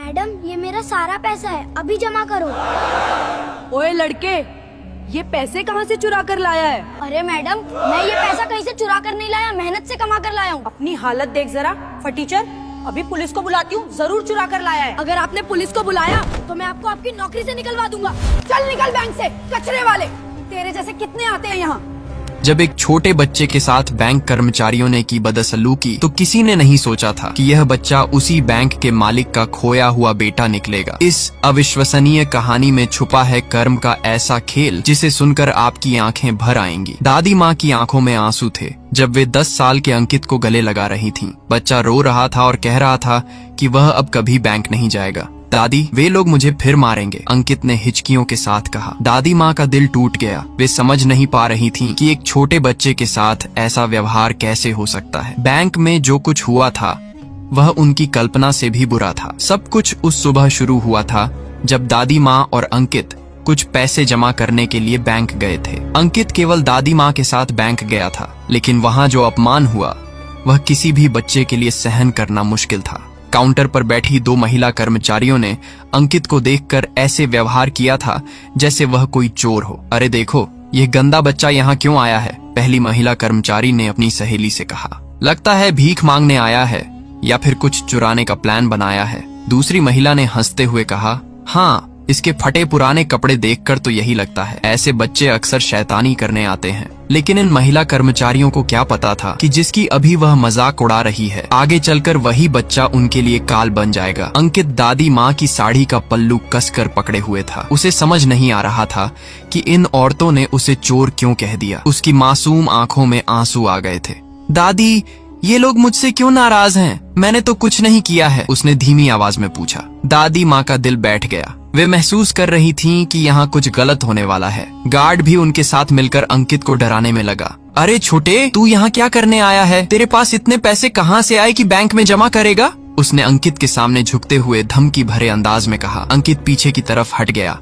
Madam ये मेरा सारा पैसा है, अभी जमा करो। ओए लड़के, ये पैसे कहाँ से चुरा कर लाया है? अरे मैडम मैं ये पैसा कहीं से चुरा कर नहीं लाया, मेहनत से कमा कर लाया हूँ। अपनी हालत देख जरा फटीचर, अभी पुलिस को बुलाती हूँ, जरूर चुरा कर लाया है। अगर आपने पुलिस को बुलाया तो मैं आपको आपकी नौकरी से निकलवा दूंगा। चल निकल बैंक से, कचरे वाले। तेरे जैसे कितने आते हैं यहाँ। जब एक छोटे बच्चे के साथ बैंक कर्मचारियों ने की बदसलूकी तो किसी ने नहीं सोचा था कि यह बच्चा उसी बैंक के मालिक का खोया हुआ बेटा निकलेगा। इस अविश्वसनीय कहानी में छुपा है कर्म का ऐसा खेल जिसे सुनकर आपकी आंखें भर आएंगी। दादी माँ की आंखों में आंसू थे जब वे 10 साल के अंकित को गले लगा रही थीं। बच्चा रो रहा था और कह रहा था कि वह अब कभी बैंक नहीं जाएगा। दादी, वे लोग मुझे फिर मारेंगे, अंकित ने हिचकियों के साथ कहा। दादी माँ का दिल टूट गया। वे समझ नहीं पा रही थीं कि एक छोटे बच्चे के साथ ऐसा व्यवहार कैसे हो सकता है। बैंक में जो कुछ हुआ था वह उनकी कल्पना से भी बुरा था। सब कुछ उस सुबह शुरू हुआ था जब दादी माँ और अंकित कुछ पैसे जमा करने के लिए बैंक गए थे। अंकित केवल दादी माँ के साथ बैंक गया था, लेकिन वहाँ जो अपमान हुआ वह किसी भी बच्चे के लिए सहन करना मुश्किल था। काउंटर पर बैठी 2 महिला कर्मचारियों ने अंकित को देखकर ऐसे व्यवहार किया था जैसे वह कोई चोर हो। अरे देखो, ये गंदा बच्चा यहाँ क्यों आया है? पहली महिला कर्मचारी ने अपनी सहेली से कहा। लगता है भीख मांगने आया है या फिर कुछ चुराने का प्लान बनाया है। दूसरी महिला ने हंसते हुए कहा, हाँ, इसके फटे पुराने कपड़े देखकर तो यही लगता है। ऐसे बच्चे अक्सर शैतानी करने आते हैं। लेकिन इन महिला कर्मचारियों को क्या पता था कि जिसकी अभी वह मजाक उड़ा रही है, आगे चलकर वही बच्चा उनके लिए काल बन जाएगा। अंकित दादी माँ की साड़ी का पल्लू कसकर पकड़े हुए था। उसे समझ नहीं आ रहा था कि इन औरतों ने उसे चोर क्यों कह दिया। उसकी मासूम आंखों में आंसू आ गए थे। दादी, ये लोग मुझसे क्यों नाराज हैं? मैंने तो कुछ नहीं किया है, उसने धीमी आवाज में पूछा। दादी माँ का दिल बैठ गया। वे महसूस कर रही थीं कि यहाँ कुछ गलत होने वाला है। गार्ड भी उनके साथ मिलकर अंकित को डराने में लगा। अरे छोटे, तू यहाँ क्या करने आया है? तेरे पास इतने पैसे कहाँ से आए कि बैंक में जमा करेगा? उसने अंकित के सामने झुकते हुए धमकी भरे अंदाज में कहा। अंकित पीछे की तरफ हट गया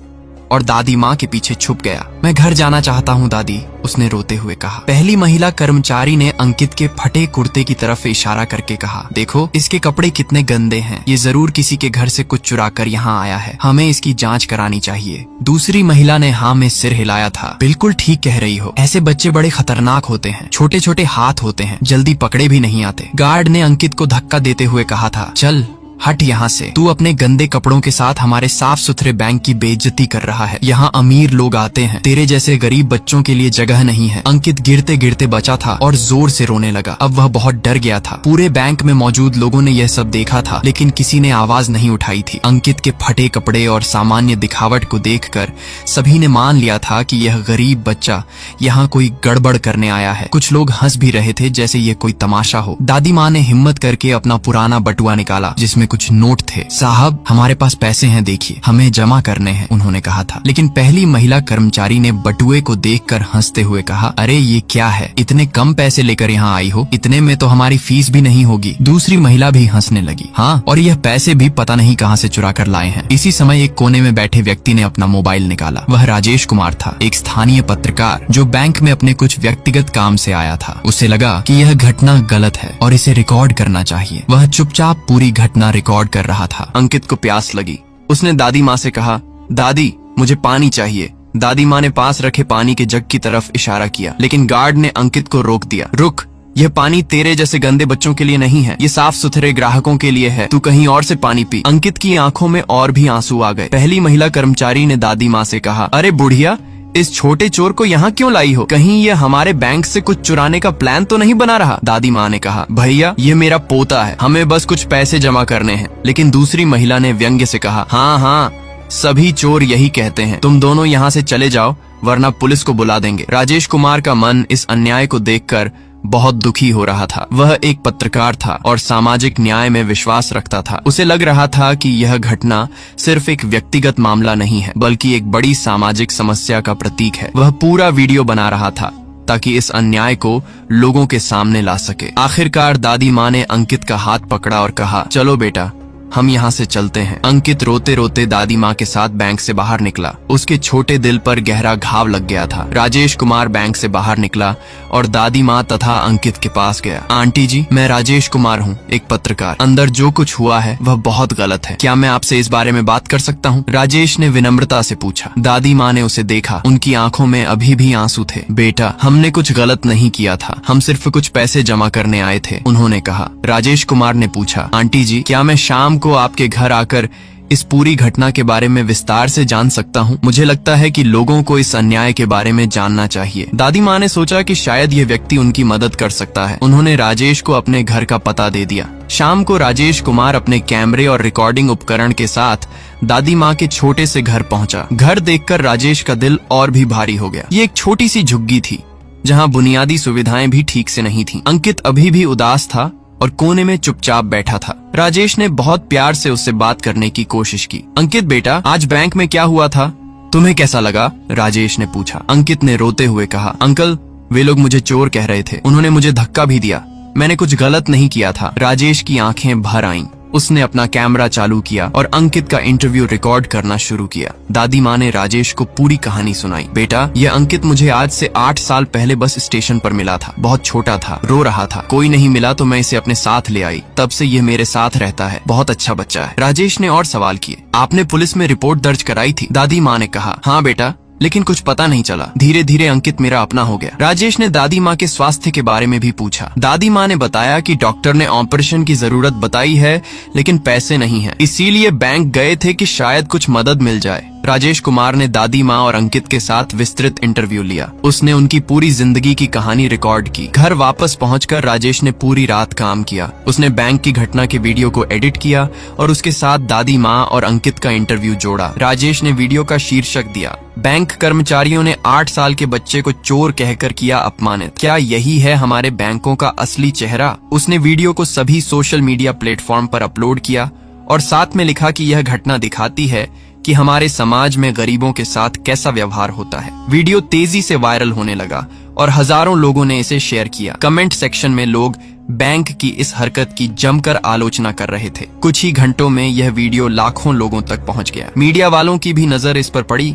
और दादी माँ के पीछे छुप गया। मैं घर जाना चाहता हूँ दादी, उसने रोते हुए कहा। पहली महिला कर्मचारी ने अंकित के फटे कुर्ते की तरफ इशारा करके कहा, देखो इसके कपड़े कितने गंदे हैं। ये जरूर किसी के घर से कुछ चुरा कर यहाँ आया है। हमें इसकी जांच करानी चाहिए। दूसरी महिला ने हाँ में सिर हिलाया था। बिल्कुल ठीक कह रही हो, ऐसे बच्चे बड़े खतरनाक होते हैं। छोटे छोटे हाथ होते हैं, जल्दी पकड़े भी नहीं आते। गार्ड ने अंकित को धक्का देते हुए कहा था, चल हट यहाँ से। तू अपने गंदे कपड़ों के साथ हमारे साफ सुथरे बैंक की बेइज्जती कर रहा है। यहाँ अमीर लोग आते हैं, तेरे जैसे गरीब बच्चों के लिए जगह नहीं है। अंकित गिरते गिरते बचा था और जोर से रोने लगा। अब वह बहुत डर गया था। पूरे बैंक में मौजूद लोगों ने यह सब देखा था, लेकिन किसी ने आवाज नहीं उठाई थी। अंकित के फटे कपड़े और सामान्य दिखावट को देखकर सभी ने मान लिया था कि यह गरीब बच्चा यहाँ कोई गड़बड़ करने आया है। कुछ लोग हंस भी रहे थे जैसे ये कोई तमाशा हो। दादी माँ ने हिम्मत करके अपना पुराना बटुआ निकाला जिसमें कुछ नोट थे। साहब, हमारे पास पैसे हैं, देखिए, हमें जमा करने हैं, उन्होंने कहा था। लेकिन पहली महिला कर्मचारी ने बटुए को देखकर हंसते हुए कहा, अरे ये क्या है? इतने कम पैसे लेकर यहाँ आई हो? इतने में तो हमारी फीस भी नहीं होगी। दूसरी महिला भी हंसने लगी। हाँ, और यह पैसे भी पता नहीं कहाँ से चुरा कर लाए हैं। इसी समय एक कोने में बैठे व्यक्ति ने अपना मोबाइल निकाला। वह राजेश कुमार था, एक स्थानीय पत्रकार जो बैंक में अपने कुछ व्यक्तिगत काम से आया था। उसे लगा कि यह घटना गलत है और इसे रिकॉर्ड करना चाहिए। वह चुपचाप पूरी घटना रिकॉर्ड कर रहा था। अंकित को प्यास लगी। उसने दादी माँ से कहा, दादी मुझे पानी चाहिए। दादी माँ ने पास रखे पानी के जग की तरफ इशारा किया, लेकिन गार्ड ने अंकित को रोक दिया। रुक, यह पानी तेरे जैसे गंदे बच्चों के लिए नहीं है, ये साफ सुथरे ग्राहकों के लिए है। तू कहीं और से पानी पी। अंकित की आंखों में और भी आंसू आ गए। पहली महिला कर्मचारी ने दादी माँ से कहा, अरे बुढ़िया, इस छोटे चोर को यहाँ क्यों लाई हो? कहीं ये हमारे बैंक से कुछ चुराने का प्लान तो नहीं बना रहा? दादी माँ ने कहा, भैया ये मेरा पोता है, हमें बस कुछ पैसे जमा करने हैं। लेकिन दूसरी महिला ने व्यंग्य से कहा, हाँ हाँ, सभी चोर यही कहते हैं। तुम दोनों यहाँ से चले जाओ वरना पुलिस को बुला देंगे। राजेश कुमार का मन इस अन्याय को देखकर बहुत दुखी हो रहा था। वह एक पत्रकार था और सामाजिक न्याय में विश्वास रखता था। उसे लग रहा था कि यह घटना सिर्फ एक व्यक्तिगत मामला नहीं है, बल्कि एक बड़ी सामाजिक समस्या का प्रतीक है। वह पूरा वीडियो बना रहा था ताकि इस अन्याय को लोगों के सामने ला सके। आखिरकार दादी माँ ने अंकित का हाथ पकड़ा और कहा, चलो बेटा, हम यहाँ से चलते हैं। अंकित रोते रोते दादी माँ के साथ बैंक से बाहर निकला। उसके छोटे दिल पर गहरा घाव लग गया था। राजेश कुमार बैंक से बाहर निकला और दादी माँ तथा अंकित के पास गया। आंटी जी, मैं राजेश कुमार हूँ, एक पत्रकार। अंदर जो कुछ हुआ है वह बहुत गलत है। क्या मैं आपसे इस बारे में बात कर सकता हूँ? राजेश ने विनम्रता से पूछा। दादी माँ ने उसे देखा। उनकी आंखों में अभी भी आंसू थे। बेटा, हमने कुछ गलत नहीं किया था, हम सिर्फ कुछ पैसे जमा करने आए थे, उन्होंने कहा। राजेश कुमार ने पूछा, आंटी जी, क्या मैं शाम को आपके घर आकर इस पूरी घटना के बारे में विस्तार से जान सकता हूँ? मुझे लगता है कि लोगों को इस अन्याय के बारे में जानना चाहिए। दादी माँ ने सोचा कि शायद ये व्यक्ति उनकी मदद कर सकता है। उन्होंने राजेश को अपने घर का पता दे दिया। शाम को राजेश कुमार अपने कैमरे और रिकॉर्डिंग उपकरण के साथ दादी माँ के छोटे से घर पहुंचा। घर देखकर राजेश का दिल और भी भारी हो गया। ये एक छोटी सी झुग्गी थी जहाँ बुनियादी सुविधाएं भी ठीक से नहीं थी। अंकित अभी भी उदास था और कोने में चुपचाप बैठा था। राजेश ने बहुत प्यार से उससे बात करने की कोशिश की। अंकित बेटा, आज बैंक में क्या हुआ था, तुम्हें कैसा लगा? राजेश ने पूछा। अंकित ने रोते हुए कहा, अंकल, वे लोग मुझे चोर कह रहे थे, उन्होंने मुझे धक्का भी दिया, मैंने कुछ गलत नहीं किया था। राजेश की आंखें भर आईं। उसने अपना कैमरा चालू किया और अंकित का इंटरव्यू रिकॉर्ड करना शुरू किया। दादी माँ ने राजेश को पूरी कहानी सुनाई। बेटा, यह अंकित मुझे आज से 8 साल पहले बस स्टेशन पर मिला था। बहुत छोटा था, रो रहा था, कोई नहीं मिला तो मैं इसे अपने साथ ले आई। तब से ये मेरे साथ रहता है, बहुत अच्छा बच्चा है। राजेश ने और सवाल किए। आपने पुलिस में रिपोर्ट दर्ज कराई थी? दादी माँ ने कहा, हाँ बेटा, लेकिन कुछ पता नहीं चला। धीरे धीरे अंकित मेरा अपना हो गया। राजेश ने दादी माँ के स्वास्थ्य के बारे में भी पूछा। दादी माँ ने बताया कि डॉक्टर ने ऑपरेशन की जरूरत बताई है, लेकिन पैसे नहीं है, इसीलिए बैंक गए थे कि शायद कुछ मदद मिल जाए। राजेश कुमार ने दादी माँ और अंकित के साथ विस्तृत इंटरव्यू लिया। उसने उनकी पूरी जिंदगी की कहानी रिकॉर्ड की। घर वापस पहुंचकर राजेश ने पूरी रात काम किया। उसने बैंक की घटना के वीडियो को एडिट किया और उसके साथ दादी माँ और अंकित का इंटरव्यू जोड़ा। राजेश ने वीडियो का शीर्षक दिया, बैंक कर्मचारियों ने 8 साल के बच्चे को चोर कहकर किया अपमानित। क्या यही है हमारे बैंकों का असली चेहरा? उसने वीडियो को सभी सोशल मीडिया प्लेटफॉर्म पर अपलोड किया और साथ में लिखा कि यह घटना दिखाती है कि हमारे समाज में गरीबों के साथ कैसा व्यवहार होता है। वीडियो तेजी से वायरल होने लगा और हजारों लोगों ने इसे शेयर किया। कमेंट सेक्शन में लोग बैंक की इस हरकत की जमकर आलोचना कर रहे थे। कुछ ही घंटों में यह वीडियो लाखों लोगों तक पहुंच गया। मीडिया वालों की भी नजर इस पर पड़ी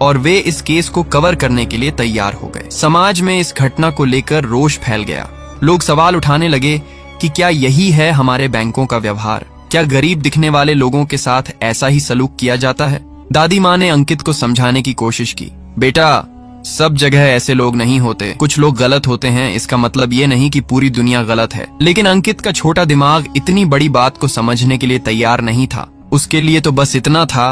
और वे इस केस को कवर करने के लिए तैयार हो गए। समाज में इस घटना को लेकर रोष फैल गया। लोग सवाल उठाने लगे कि क्या यही है हमारे बैंकों का व्यवहार? क्या गरीब दिखने वाले लोगों के साथ ऐसा ही सलूक किया जाता है? दादी माँ ने अंकित को समझाने की कोशिश की। बेटा, सब जगह ऐसे लोग नहीं होते, कुछ लोग गलत होते हैं, इसका मतलब ये नहीं कि पूरी दुनिया गलत है। लेकिन अंकित का छोटा दिमाग इतनी बड़ी बात को समझने के लिए तैयार नहीं था। उसके लिए तो बस इतना था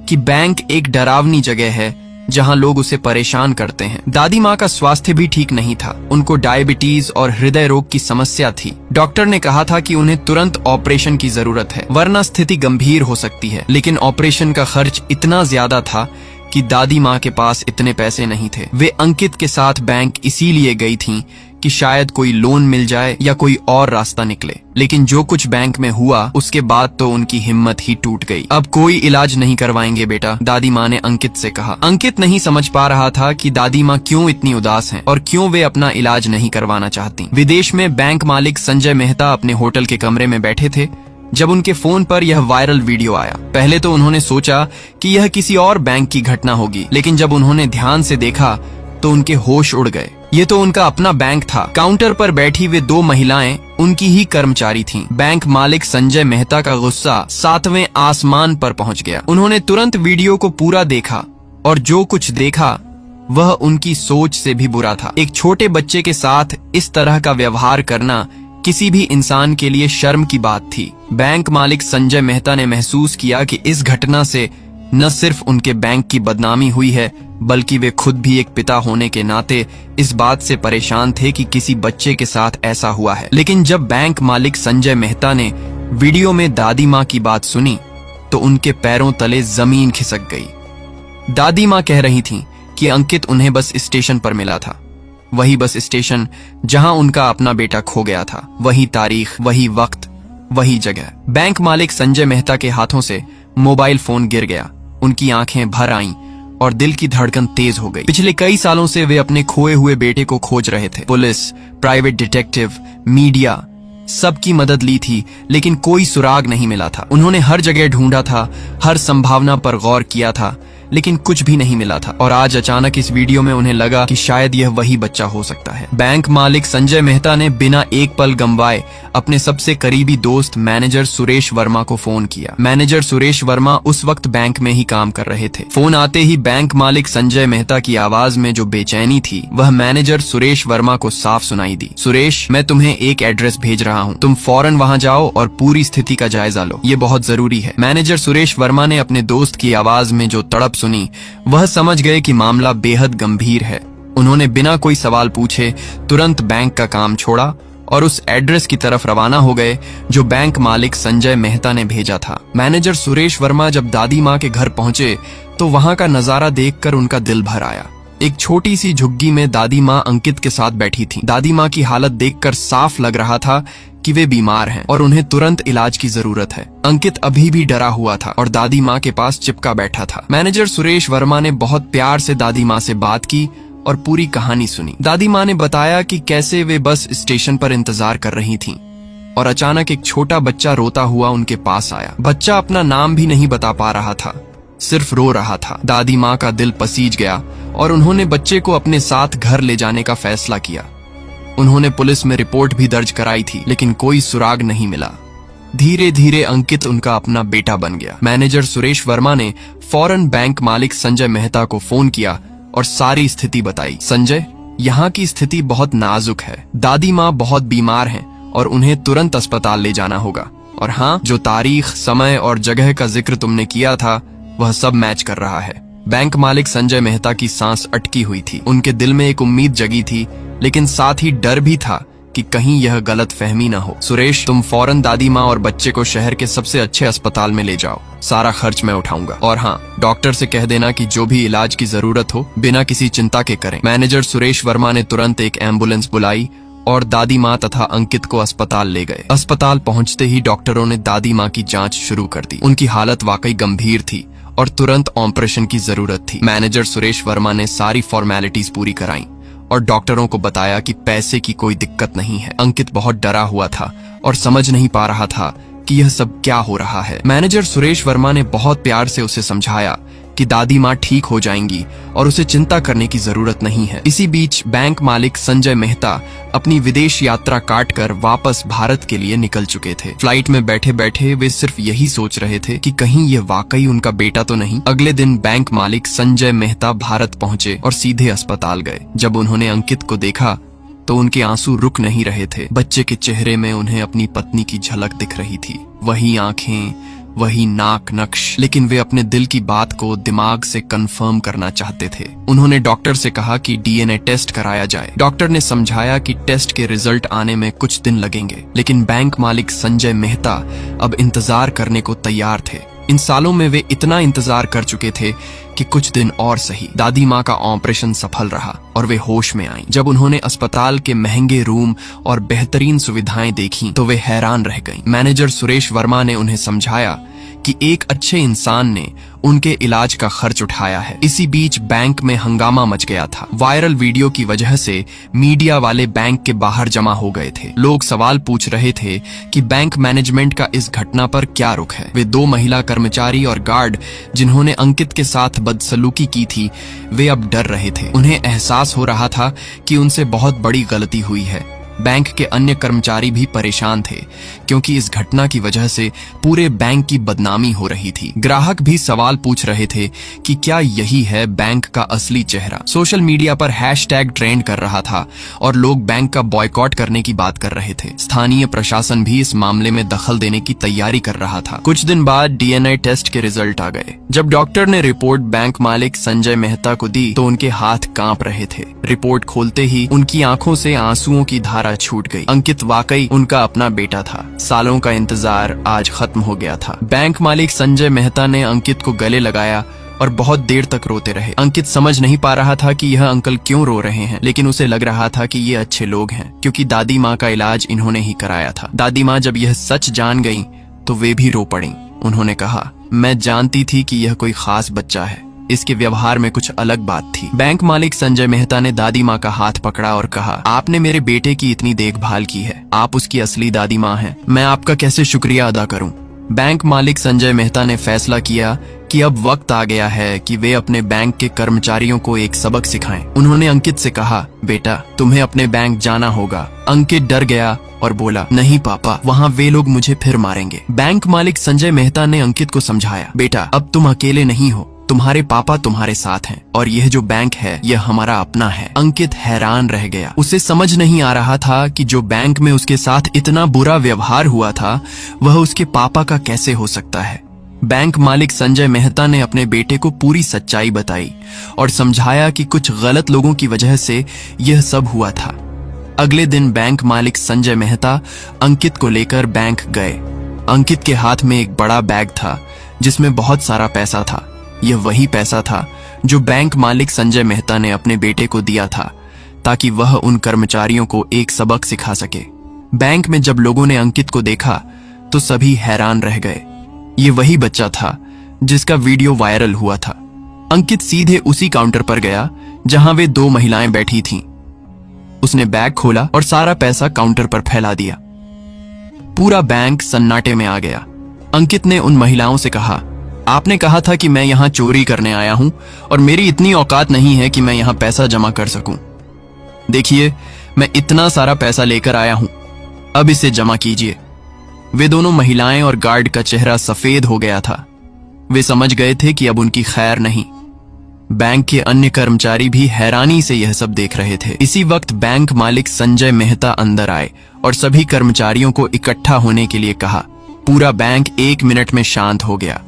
कि बैंक एक डरावनी जगह है जहां लोग उसे परेशान करते हैं। दादी माँ का स्वास्थ्य भी ठीक नहीं था। उनको डायबिटीज और हृदय रोग की समस्या थी। डॉक्टर ने कहा था कि उन्हें तुरंत ऑपरेशन की जरूरत है, वरना स्थिति गंभीर हो सकती है। लेकिन ऑपरेशन का खर्च इतना ज्यादा था कि दादी माँ के पास इतने पैसे नहीं थे। वे अंकित के साथ बैंक इसीलिए गई थीं कि शायद कोई लोन मिल जाए या कोई और रास्ता निकले। लेकिन जो कुछ बैंक में हुआ उसके बाद तो उनकी हिम्मत ही टूट गई। अब कोई इलाज नहीं करवाएंगे बेटा, दादी माँ ने अंकित से कहा। अंकित नहीं समझ पा रहा था कि दादी माँ क्यों इतनी उदास हैं और क्यों वे अपना इलाज नहीं करवाना चाहती। विदेश में बैंक मालिक संजय मेहता अपने होटल के कमरे में बैठे थे जब उनके फोन पर यह वायरल वीडियो आया। पहले तो उन्होंने सोचा कि यह किसी और बैंक की घटना होगी, लेकिन जब उन्होंने ध्यान से देखा तो उनके होश उड़ गए। ये तो उनका अपना बैंक था। काउंटर पर बैठी वे 2 महिलाएं उनकी ही कर्मचारी थीं। बैंक मालिक संजय मेहता का गुस्सा 7वें आसमान पर पहुंच गया। उन्होंने तुरंत वीडियो को पूरा देखा और जो कुछ देखा वह उनकी सोच से भी बुरा था। एक छोटे बच्चे के साथ इस तरह का व्यवहार करना किसी भी इंसान के लिए शर्म की बात थी। बैंक मालिक संजय मेहता ने महसूस किया कि इस घटना से न सिर्फ उनके बैंक की बदनामी हुई है, बल्कि वे खुद भी एक पिता होने के नाते इस बात से परेशान थे कि किसी बच्चे के साथ ऐसा हुआ है। लेकिन जब बैंक मालिक संजय मेहता ने वीडियो में दादी माँ की बात सुनी तो उनके पैरों तले जमीन खिसक गई। दादी माँ कह रही थीं कि अंकित उन्हें बस स्टेशन पर मिला था, वही बस स्टेशन जहां उनका अपना बेटा खो गया था, वही तारीख, वही वक्त, वही जगह। बैंक मालिक संजय मेहता के हाथों से मोबाइल फोन गिर गया। उनकी आंखें भर आईं और दिल की धड़कन तेज हो गई। पिछले कई सालों से वे अपने खोए हुए बेटे को खोज रहे थे। पुलिस, प्राइवेट डिटेक्टिव, मीडिया, सबकी मदद ली थी, लेकिन कोई सुराग नहीं मिला था। उन्होंने हर जगह ढूंढा था, हर संभावना पर गौर किया था, लेकिन कुछ भी नहीं मिला था। और आज अचानक इस वीडियो में उन्हें लगा कि शायद यह वही बच्चा हो सकता है। बैंक मालिक संजय मेहता ने बिना एक पल गंवाए अपने सबसे करीबी दोस्त मैनेजर सुरेश वर्मा को फोन किया। मैनेजर सुरेश वर्मा उस वक्त बैंक में ही काम कर रहे थे। फोन आते ही बैंक मालिक संजय मेहता की आवाज में जो बेचैनी थी वह मैनेजर सुरेश वर्मा को साफ सुनाई दी। सुरेश, मैं तुम्हें एक एड्रेस भेज रहा हूँ, तुम फौरन वहाँ जाओ और पूरी स्थिति का जायजा लो, ये बहुत जरूरी है। मैनेजर सुरेश वर्मा ने अपने दोस्त की आवाज में जो तड़प सुनी वह समझ गए कि मामला बेहद गंभीर है। उन्होंने बिना कोई सवाल पूछे तुरंत बैंक का काम छोड़ा और उस एड्रेस की तरफ रवाना हो गए जो बैंक मालिक संजय मेहता ने भेजा था। मैनेजर सुरेश वर्मा जब दादी माँ के घर पहुंचे तो वहां का नजारा देखकर उनका दिल भर आया। एक छोटी सी झुग्गी में दादी माँ अंकित के साथ बैठी थी। दादी माँ की हालत देखकर साफ लग रहा था कि वे बीमार हैं और उन्हें तुरंत इलाज की जरूरत है। अंकित अभी भी डरा हुआ था और दादी माँ के पास चिपका बैठा था। मैनेजर सुरेश वर्मा ने बहुत प्यार से दादी माँ से बात की और पूरी कहानी सुनी। दादी माँ ने बताया कि कैसे वे बस स्टेशन पर इंतजार कर रही थीं और अचानक एक छोटा बच्चा रोता हुआ उनके पास आया। बच्चा अपना नाम भी नहीं बता पा रहा था, सिर्फ रो रहा था। दादी माँ का दिल पसीज गया और उन्होंने बच्चे को अपने साथ घर ले जाने का फैसला किया। उन्होंने पुलिस में रिपोर्ट भी दर्ज कराई थी, लेकिन कोई सुराग नहीं मिला। धीरे धीरे अंकित उनका अपना बेटा बन गया। मैनेजर सुरेश वर्मा ने फौरन बैंक मालिक संजय मेहता को फोन किया और सारी स्थिति बताई। संजय, यहाँ की स्थिति बहुत नाजुक है, दादी माँ बहुत बीमार हैं और उन्हें तुरंत अस्पताल ले जाना होगा। और हाँ, जो तारीख, समय और जगह का जिक्र तुमने किया था वह सब मैच कर रहा है। बैंक मालिक संजय मेहता की सांस अटकी हुई थी। उनके दिल में एक उम्मीद जगी थी, लेकिन साथ ही डर भी था कि कहीं यह गलत फहमी न हो। सुरेश, तुम फौरन दादी माँ और बच्चे को शहर के सबसे अच्छे अस्पताल में ले जाओ, सारा खर्च मैं उठाऊंगा। और हाँ, डॉक्टर से कह देना कि जो भी इलाज की जरूरत हो बिना किसी चिंता के करें। मैनेजर सुरेश वर्मा ने तुरंत एक एम्बुलेंस बुलाई और दादी माँ तथा अंकित को अस्पताल ले गए। अस्पताल पहुंचते ही डॉक्टरों ने दादी माँ की जांच शुरू कर दी। उनकी हालत वाकई गंभीर थी और तुरंत ऑपरेशन की जरूरत थी। मैनेजर सुरेश वर्मा ने सारी फॉर्मेलिटीज पूरी कराई और डॉक्टरों को बताया कि पैसे की कोई दिक्कत नहीं है। अंकित बहुत डरा हुआ था और समझ नहीं पा रहा था कि यह सब क्या हो रहा है। मैनेजर सुरेश वर्मा ने बहुत प्यार से उसे समझाया कि दादी माँ ठीक हो जाएंगी और उसे चिंता करने की जरूरत नहीं है। इसी बीच बैंक मालिक संजय मेहता अपनी विदेश यात्रा काटकर वापस भारत के लिए निकल चुके थे। फ्लाइट में बैठे बैठे वे सिर्फ यही सोच रहे थे कि कहीं ये वाकई उनका बेटा तो नहीं। अगले दिन बैंक मालिक संजय मेहता भारत पहुंचे और सीधे अस्पताल गए। जब उन्होंने अंकित को देखा तो उनके आंसू रुक नहीं रहे थे। बच्चे के चेहरे में उन्हें अपनी पत्नी की झलक दिख रही थी, वही आंखें, वही नाक नक्श, लेकिन वे अपने दिल की बात को दिमाग से कंफर्म करना चाहते थे। उन्होंने डॉक्टर से कहा कि डीएनए टेस्ट कराया जाए। डॉक्टर ने समझाया कि टेस्ट के रिजल्ट आने में कुछ दिन लगेंगे, लेकिन बैंक मालिक संजय मेहता अब इंतजार करने को तैयार थे। इन सालों में वे इतना इंतजार कर चुके थे कि कुछ दिन और सही। दादी माँ का ऑपरेशन सफल रहा और वे होश में आईं। जब उन्होंने अस्पताल के महंगे रूम और बेहतरीन सुविधाएं देखी तो वे हैरान रह गईं। मैनेजर सुरेश वर्मा ने उन्हें समझाया कि एक अच्छे इंसान ने उनके इलाज का खर्च उठाया है। इसी बीच बैंक में हंगामा मच गया था। वायरल वीडियो की वजह से मीडिया वाले बैंक के बाहर जमा हो गए थे। लोग सवाल पूछ रहे थे कि बैंक मैनेजमेंट का इस घटना पर क्या रुख है। वे 2 महिला कर्मचारी और गार्ड जिन्होंने अंकित के साथ बदसलूकी की थी, वे अब डर रहे थे। उन्हें एहसास हो रहा था कि उनसे बहुत बड़ी गलती हुई है। बैंक के अन्य कर्मचारी भी परेशान थे क्योंकि इस घटना की वजह से पूरे बैंक की बदनामी हो रही थी। ग्राहक भी सवाल पूछ रहे थे कि क्या यही है बैंक का असली चेहरा। सोशल मीडिया पर हैशटैग ट्रेंड कर रहा था और लोग बैंक का बॉयकॉट करने की बात कर रहे थे। स्थानीय प्रशासन भी इस मामले में दखल देने की तैयारी कर रहा था। कुछ दिन बाद डीएनए टेस्ट के रिजल्ट आ गए। जब डॉक्टर ने रिपोर्ट बैंक मालिक संजय मेहता को दी तो उनके हाथ कांप रहे थे। रिपोर्ट खोलते ही उनकी आंखों से आंसुओं की धारा छूट गई। अंकित वाकई उनका अपना बेटा था। सालों का इंतजार आज खत्म हो गया था। बैंक मालिक संजय मेहता ने अंकित को गले लगाया और बहुत देर तक रोते रहे। अंकित समझ नहीं पा रहा था कि यह अंकल क्यों रो रहे हैं, लेकिन उसे लग रहा था कि ये अच्छे लोग हैं क्योंकि दादी माँ का इलाज इन्होंने ही कराया था। दादी माँ जब यह सच जान गईं तो वे भी रो पड़ीं। उन्होंने कहा, मैं जानती थी कि यह कोई खास बच्चा है, इसके व्यवहार में कुछ अलग बात थी। बैंक मालिक संजय मेहता ने दादी माँ का हाथ पकड़ा और कहा, आपने मेरे बेटे की इतनी देखभाल की है, आप उसकी असली दादी माँ हैं। मैं आपका कैसे शुक्रिया अदा करूं? बैंक मालिक संजय मेहता ने फैसला किया कि अब वक्त आ गया है कि वे अपने बैंक के कर्मचारियों को एक सबक सिखाएं। उन्होंने अंकित से कहा, बेटा तुम्हें अपने बैंक जाना होगा। अंकित डर गया और बोला, नहीं पापा, वहाँ वे लोग मुझे फिर मारेंगे। बैंक मालिक संजय मेहता ने अंकित को समझाया, बेटा अब तुम अकेले नहीं हो, तुम्हारे पापा तुम्हारे साथ हैं और यह जो बैंक है यह हमारा अपना है। अंकित हैरान रह गया। उसे समझ नहीं आ रहा था कि जो बैंक में उसके साथ इतना बुरा व्यवहार हुआ था वह उसके पापा का कैसे हो सकता है। बैंक मालिक संजय मेहता ने अपने बेटे को पूरी सच्चाई बताई और समझाया कि कुछ गलत लोगों की वजह से यह सब हुआ था। अगले दिन बैंक मालिक संजय मेहता अंकित को लेकर बैंक गए। अंकित के हाथ में एक बड़ा बैग था जिसमें बहुत सारा पैसा था। यह वही पैसा था जो बैंक मालिक संजय मेहता ने अपने बेटे को दिया था ताकि वह उन कर्मचारियों को एक सबक सिखा सके। बैंक में जब लोगों ने अंकित को देखा तो सभी हैरान रह गए। ये वही बच्चा था जिसका वीडियो वायरल हुआ था। अंकित सीधे उसी काउंटर पर गया जहां वे दो महिलाएं बैठी थीं। उसने बैग खोला और सारा पैसा काउंटर पर फैला दिया। पूरा बैंक सन्नाटे में आ गया। अंकित ने उन महिलाओं से कहा, आपने कहा था कि मैं यहाँ चोरी करने आया हूं और मेरी इतनी औकात नहीं है कि मैं यहाँ पैसा जमा कर सकूं। देखिए, मैं इतना सारा पैसा लेकर आया हूं, अब इसे जमा कीजिए। वे दोनों महिलाएं और गार्ड का चेहरा सफेद हो गया था। वे समझ गए थे कि अब उनकी खैर नहीं। बैंक के अन्य कर्मचारी भी हैरानी से यह सब देख रहे थे। इसी वक्त बैंक मालिक संजय मेहता अंदर आए और सभी कर्मचारियों को इकट्ठा होने के लिए कहा। पूरा बैंक 1 मिनट में शांत हो गया।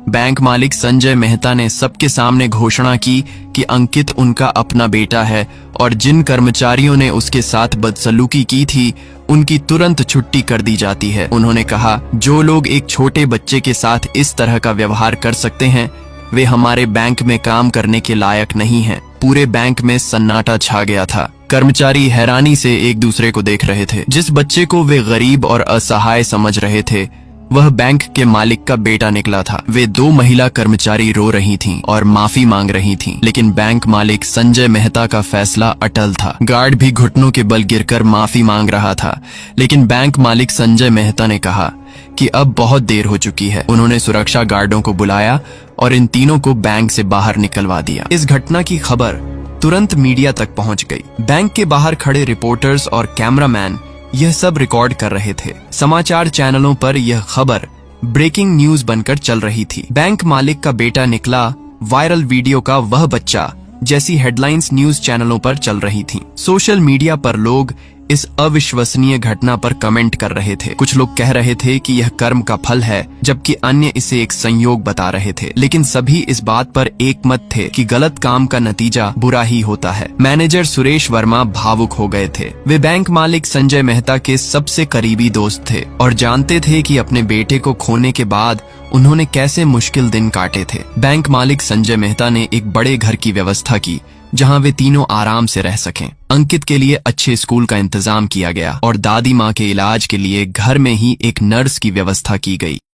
बैंक मालिक संजय मेहता ने सबके सामने घोषणा की कि अंकित उनका अपना बेटा है और जिन कर्मचारियों ने उसके साथ बदसलूकी की थी उनकी तुरंत छुट्टी कर दी जाती है। उन्होंने कहा, जो लोग एक छोटे बच्चे के साथ इस तरह का व्यवहार कर सकते हैं वे हमारे बैंक में काम करने के लायक नहीं हैं। पूरे बैंक में सन्नाटा छा गया था। कर्मचारी हैरानी से एक दूसरे को देख रहे थे। जिस बच्चे को वे गरीब और असहाय समझ रहे थे वह बैंक के मालिक का बेटा निकला था। वे दो महिला कर्मचारी रो रही थीं और माफी मांग रही थीं, लेकिन बैंक मालिक संजय मेहता का फैसला अटल था। गार्ड भी घुटनों के बल गिरकर माफी मांग रहा था, लेकिन बैंक मालिक संजय मेहता ने कहा कि अब बहुत देर हो चुकी है। उन्होंने सुरक्षा गार्डों को बुलाया और इन तीनों को बैंक से बाहर निकलवा दिया। इस घटना की खबर तुरंत मीडिया तक पहुंच गई। बैंक के बाहर खड़े रिपोर्टर्स और कैमरामैन यह सब रिकॉर्ड कर रहे थे। समाचार चैनलों पर यह खबर ब्रेकिंग न्यूज बनकर चल रही थी। बैंक मालिक का बेटा निकला, वायरल वीडियो का वह बच्चा जैसी हेडलाइंस न्यूज चैनलों पर चल रही थीं। सोशल मीडिया पर लोग इस अविश्वसनीय घटना पर कमेंट कर रहे थे। कुछ लोग कह रहे थे कि यह कर्म का फल है, जबकि अन्य इसे एक संयोग बता रहे थे। लेकिन सभी इस बात पर एकमत थे कि गलत काम का नतीजा बुरा ही होता है। मैनेजर सुरेश वर्मा भावुक हो गए थे। वे बैंक मालिक संजय मेहता के सबसे करीबी दोस्त थे और जानते थे कि अपने बेटे को खोने के बाद उन्होंने कैसे मुश्किल दिन काटे थे। बैंक मालिक संजय मेहता ने एक बड़े घर की व्यवस्था की जहां वे तीनों आराम से रह सकें। अंकित के लिए अच्छे स्कूल का इंतजाम किया गया और दादी माँ के इलाज के लिए घर में ही एक नर्स की व्यवस्था की गई।